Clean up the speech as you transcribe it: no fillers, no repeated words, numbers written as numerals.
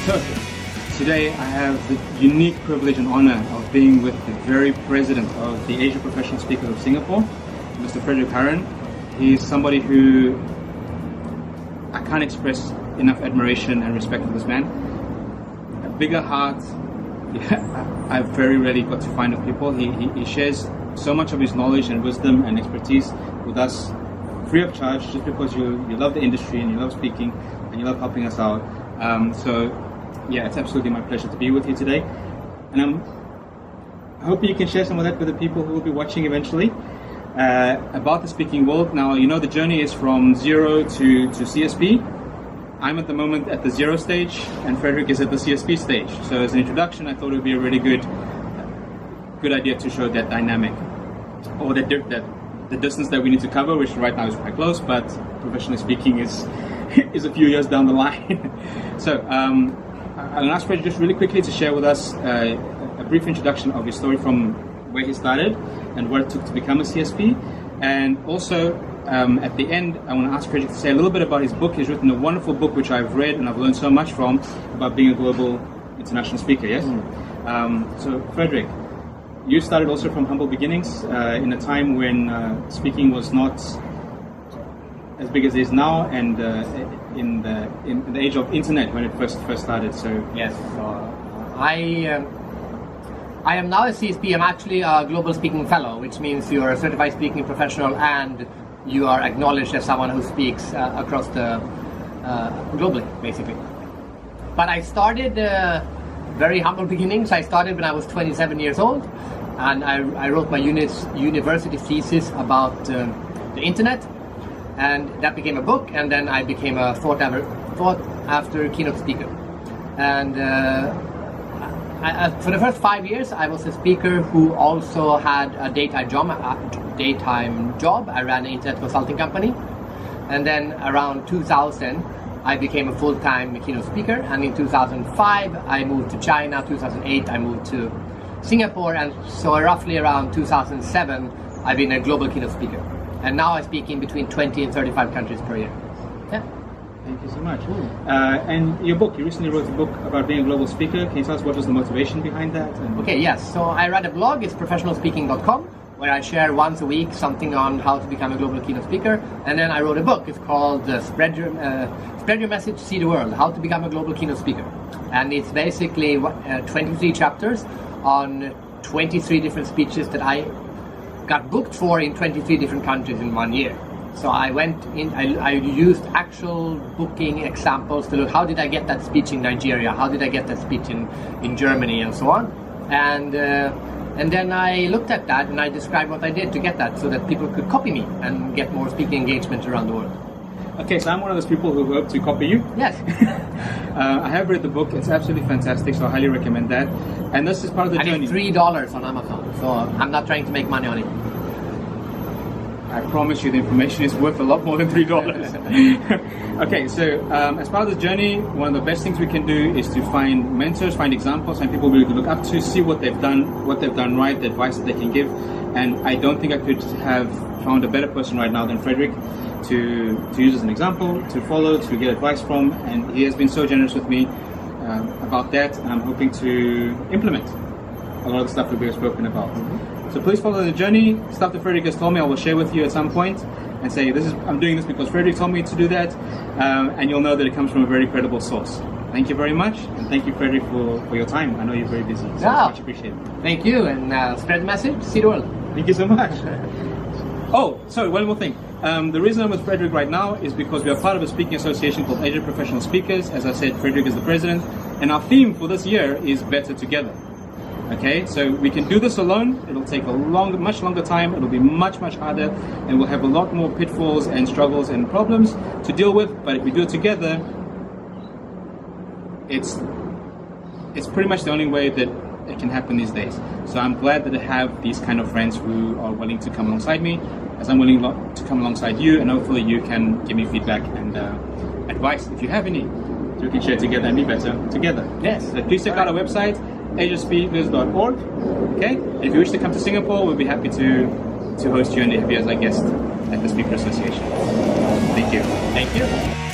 So, today I have the unique privilege and honor of being with the very president of the Asia Professional Speakers of Singapore, Mr. Fredrik Haren. He's somebody who I can't express enough admiration and respect for this man. A bigger heart, I very rarely got to find of people. He shares so much of his knowledge and wisdom and expertise with us free of charge, just because you love the industry and you love speaking and you love helping us out. So yeah, it's absolutely my pleasure to be with you today, and I'm hoping you can share some of that with the people who will be watching eventually about the speaking world. Now, you know, the journey is from zero to CSP. I'm at the moment at the zero stage, and Fredrik is at the CSP stage. So as an introduction, I thought it would be a really good idea to show that dynamic, or that the distance that we need to cover, which right now is quite close, but professionally speaking is a few years down the line. So I'll ask Fredrik just really quickly to share with us a brief introduction of his story from where he started and what it took to become a CSP. And also, at the end, I want to ask Fredrik to say a little bit about his book. He's written a wonderful book which I've read and I've learned so much from, about being a global international speaker, yes? So Fredrik, you started also from humble beginnings in a time when speaking was not as big as it is now, and in the age of internet when it first started. So yes, I am now a CSP. I'm actually a global speaking fellow, which means you are a certified speaking professional and you are acknowledged as someone who speaks across the globally, basically. But I started very humble beginnings. I started when I was 27 years old, and I wrote my university thesis about the internet, and that became a book, and then I became a sought after keynote speaker. And for the first 5 years, I was a speaker who also had a daytime job. I ran an internet consulting company, and then around 2000, I became a full-time keynote speaker. And in 2005, I moved to China. 2008, I moved to Singapore, and so roughly around 2007, I've been a global keynote speaker. And now I speak in between 20 and 35 countries per year. Yeah. Thank you so much. And your book, you recently wrote a book about being a global speaker. Can you tell us what was the motivation behind that? Okay, yes. So I read a blog, it's professionalspeaking.com, where I share once a week something on how to become a global keynote speaker. And then I wrote a book, it's called Spread Your Message, See the World, How to Become a Global Keynote Speaker. And it's basically 23 chapters on 23 different speeches that I got booked for in 23 different countries in 1 year. So I went in, I used actual booking examples to look, how did I get that speech in Nigeria? How did I get that speech in Germany, and so on? And then I looked at that and I described what I did to get that, so that people could copy me and get more speaking engagement around the world. Okay, so I'm one of those people who hope to copy you. Yes. I have read the book, it's absolutely fantastic, so I highly recommend that. And this is part of the journey. And it's $3 on Amazon, so I'm not trying to make money on it. I promise you the information is worth a lot more than $3. Okay, so as part of the journey, one of the best things we can do is to find mentors, find examples, and people we look up to, see what they've done right, the advice that they can give. And I don't think I could have found a better person right now than Fredrik to use as an example, to follow, to get advice from, and he has been so generous with me about that, and I'm hoping to implement a lot of the stuff that we have spoken about. So please follow the journey. Stuff that Fredrik has told me, I will share with you at some point and say, I'm doing this because Fredrik told me to do that, and you'll know that it comes from a very credible source. Thank you very much, and thank you, Fredrik, for your time. I know you're very busy, so much appreciated. Thank you, and spread the message, see the world. Thank you so much. Oh, sorry, one more thing. The reason I'm with Fredrik right now is because we are part of a speaking association called Asia Professional Speakers. As I said, Fredrik is the president, and our theme for this year is Better Together. Okay, so we can do this alone. It'll take a much longer time. It'll be much harder, and we'll have a lot more pitfalls and struggles and problems to deal with. But if we do it together, it's pretty much the only way that it can happen these days. So I'm glad that I have these kind of friends who are willing to come alongside me, as I'm willing to come alongside you, and hopefully you can give me feedback and advice if you have any, so we can share together and be better together. Yes. So please check out our website, asiaspeakers.org. Okay? And if you wish to come to Singapore, we'll be happy to host you and have you as our guest at the Speaker Association. Thank you. Thank you.